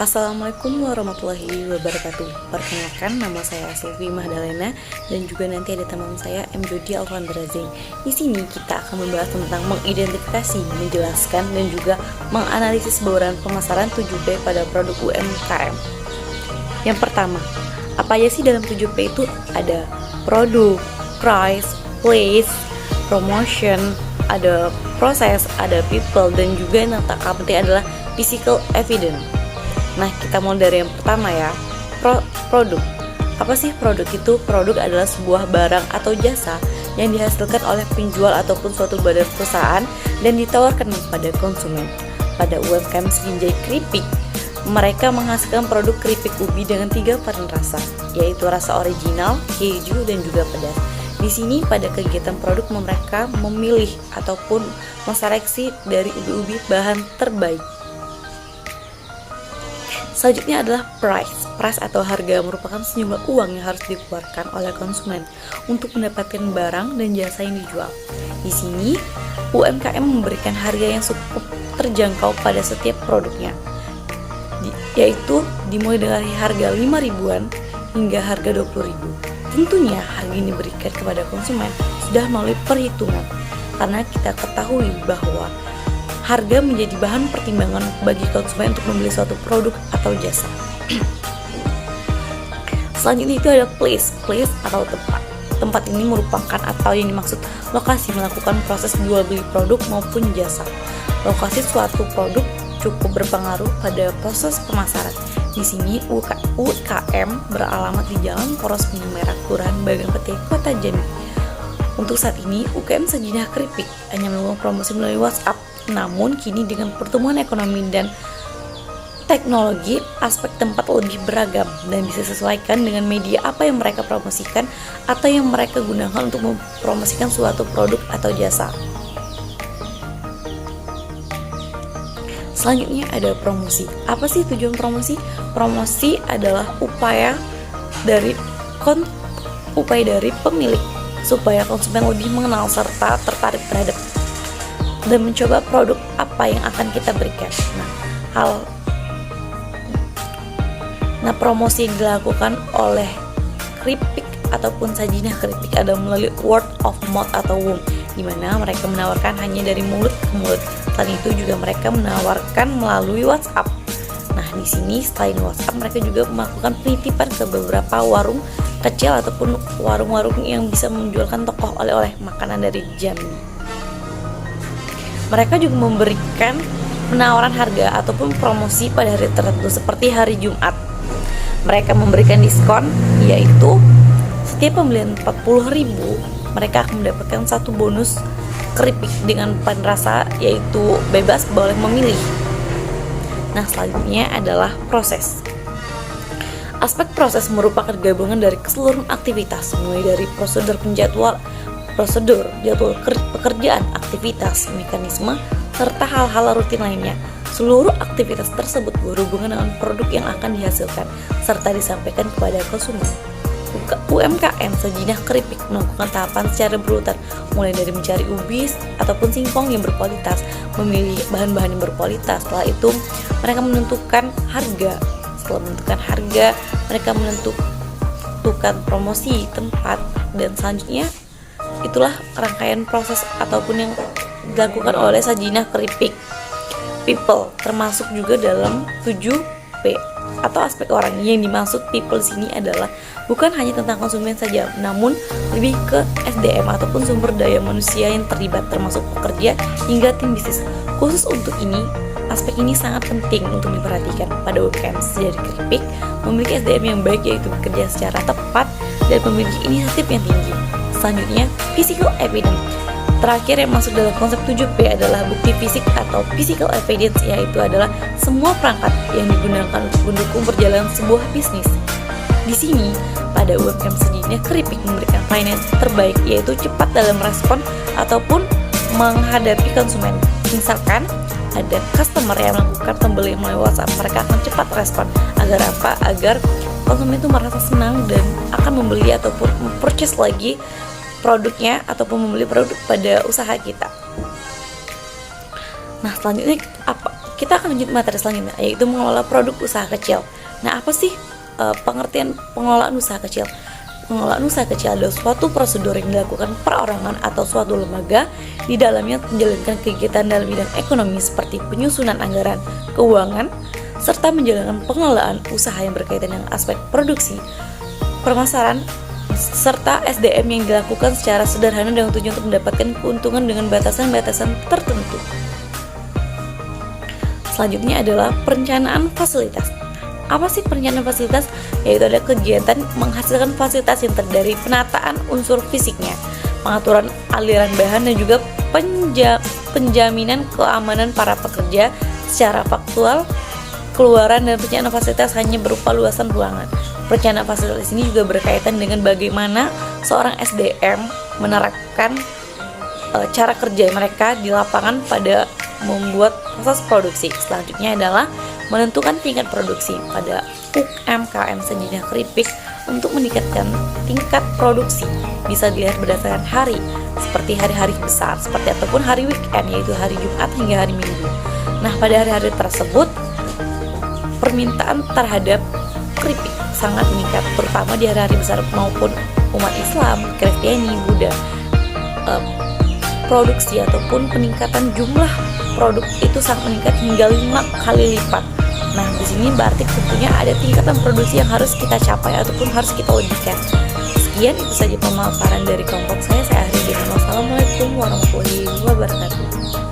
Assalamualaikum warahmatullahi wabarakatuh. Perkenalkan, nama saya Silvi Mahdalena dan juga nanti ada teman saya M. Jody Alfandrazing. Di sini kita akan membahas tentang mengidentifikasi, menjelaskan dan juga menganalisis bauran pemasaran 7P pada produk UMKM. Yang pertama, apa aja sih dalam 7P itu? Ada produk, price, place, promotion, ada proses, ada people, dan juga yang tak kalah penting adalah physical evidence. Nah, kita mulai dari yang pertama ya, produk. Apa sih produk itu? Produk adalah sebuah barang atau jasa yang dihasilkan oleh penjual ataupun suatu badan perusahaan dan ditawarkan kepada konsumen. Pada UMKM Sginjai Keripik, mereka menghasilkan produk keripik ubi dengan 3 varian rasa, yaitu rasa original, keju, dan juga pedas. Di sini pada kegiatan produk mereka memilih ataupun menseleksi dari ubi-ubi bahan terbaik. Selanjutnya adalah price. Price atau harga merupakan sejumlah uang yang harus dikeluarkan oleh konsumen untuk mendapatkan barang dan jasa yang dijual. Di sini, UMKM memberikan harga yang cukup terjangkau pada setiap produknya, yaitu dimulai dari harga 5 ribuan hingga harga 20 ribu. Tentunya harga ini diberikan kepada konsumen sudah melalui perhitungan, karena kita ketahui bahwa harga menjadi bahan pertimbangan bagi konsumen untuk membeli suatu produk atau jasa. Selanjutnya itu ada place. Place atau tempat. Tempat ini merupakan atau yang dimaksud lokasi melakukan proses jual beli produk maupun jasa. Lokasi suatu produk cukup berpengaruh pada proses pemasaran. Di sini UKM beralamat di Jalan Poros Merah, Kelurahan Bagan Peti, Kota Jambi. Untuk saat ini UKM Sginjai Keripik hanya melakukan promosi melalui WhatsApp. Namun kini dengan pertumbuhan ekonomi dan teknologi, aspek tempat lebih beragam dan bisa sesuaikan dengan media apa yang mereka promosikan atau yang mereka gunakan untuk mempromosikan suatu produk atau jasa. Selanjutnya ada promosi. Apa sih tujuan promosi? Promosi adalah upaya dari pemilik supaya konsumen lebih mengenal serta tertarik terhadap dan mencoba produk apa yang akan kita berikan. Nah, promosi yang dilakukan oleh keripik ataupun Sginjai Keripik adalah melalui word of mouth atau WOM, di mana mereka menawarkan hanya dari mulut ke mulut. Selain itu juga mereka menawarkan melalui WhatsApp. Nah, di sini selain WhatsApp mereka juga melakukan penitipan ke beberapa warung kecil ataupun warung-warung yang bisa menjualkan tokoh oleh-oleh makanan dari Jambi. Mereka juga memberikan penawaran harga ataupun promosi pada hari tertentu seperti hari Jumat. Mereka memberikan diskon, yaitu setiap pembelian 40.000 mereka akan mendapatkan satu bonus keripik dengan varian rasa, yaitu bebas boleh memilih. Nah, selanjutnya adalah proses. Aspek proses merupakan gabungan dari keseluruhan aktivitas, mulai dari prosedur jadwal pekerjaan, aktivitas, mekanisme, serta hal-hal rutin lainnya. Seluruh aktivitas tersebut berhubungan dengan produk yang akan dihasilkan, serta disampaikan kepada konsumen. UMKM Sginjai Keripik melakukan tahapan secara berurutan, mulai dari mencari ubi ataupun singkong yang berkualitas, memilih bahan-bahan yang berkualitas. Setelah itu, mereka menentukan harga. Setelah menentukan harga, mereka menentukan promosi, tempat, dan selanjutnya itulah rangkaian proses ataupun yang dilakukan oleh Sginjai Keripik. People termasuk juga dalam 7P atau aspek orang. Yang dimaksud people di sini adalah bukan hanya tentang konsumen saja, namun lebih ke SDM ataupun sumber daya manusia yang terlibat, termasuk pekerja hingga tim bisnis. Khusus untuk ini, aspek ini sangat penting untuk diperhatikan. Pada UMKM Sginjai Keripik memiliki SDM yang baik, yaitu bekerja secara tepat dan memiliki inisiatif yang tinggi. Selanjutnya, physical evidence. Terakhir yang masuk dalam konsep 7P adalah bukti fisik atau physical evidence, yaitu adalah semua perangkat yang digunakan untuk mendukung perjalanan sebuah bisnis. Di sini, pada UMKM Sginjai Keripik memberikan pelayanan terbaik, yaitu cepat dalam respon ataupun menghadapi konsumen. Misalkan ada customer yang melakukan pembelian melalui WhatsApp, mereka akan cepat respon. Agar apa? Agar konsumen itu merasa senang dan akan membeli ataupun purchase lagi produknya ataupun membeli produk pada usaha kita. Nah, selanjutnya Kita akan lanjut materi selanjutnya, yaitu mengelola produk usaha kecil. Nah, apa sih pengertian pengelolaan usaha kecil? Pengelolaan usaha kecil adalah suatu prosedur yang dilakukan perorangan atau suatu lembaga di dalamnya menjalankan kegiatan dalam bidang ekonomi seperti penyusunan anggaran, keuangan, serta menjalankan pengelolaan usaha yang berkaitan dengan aspek produksi, pemasaran, serta SDM yang dilakukan secara sederhana dengan tujuan untuk mendapatkan keuntungan dengan batasan-batasan tertentu. Selanjutnya adalah perencanaan fasilitas. Apa sih perencanaan fasilitas? Yaitu ada kegiatan menghasilkan fasilitas yang terdiri dari penataan unsur fisiknya, pengaturan aliran bahan, dan juga penjaminan keamanan para pekerja secara faktual. Keluaran dan perencanaan fasilitas hanya berupa luasan ruangan. Perencanaan fasilitas ini juga berkaitan dengan bagaimana seorang SDM menerapkan cara kerja mereka di lapangan pada membuat proses produksi. Selanjutnya adalah menentukan tingkat produksi pada UMKM sejenis keripik. Untuk meningkatkan tingkat produksi bisa dilihat berdasarkan hari, seperti hari-hari besar seperti ataupun hari weekend, yaitu hari Jumat hingga hari Minggu. Nah, pada hari-hari tersebut permintaan terhadap keripik sangat meningkat, terutama di hari-hari besar maupun umat Islam, Kristiani, Buddha. Produksi ataupun peningkatan jumlah produk itu sangat meningkat hingga 5 kali lipat. Nah, di sini berarti tentunya ada tingkatan produksi yang harus kita capai ataupun harus kita lebihkan. Sekian, itu saja pemaparan dari kelompok saya. Saya akhiri dengan wassalamualaikum warahmatullahi wabarakatuh.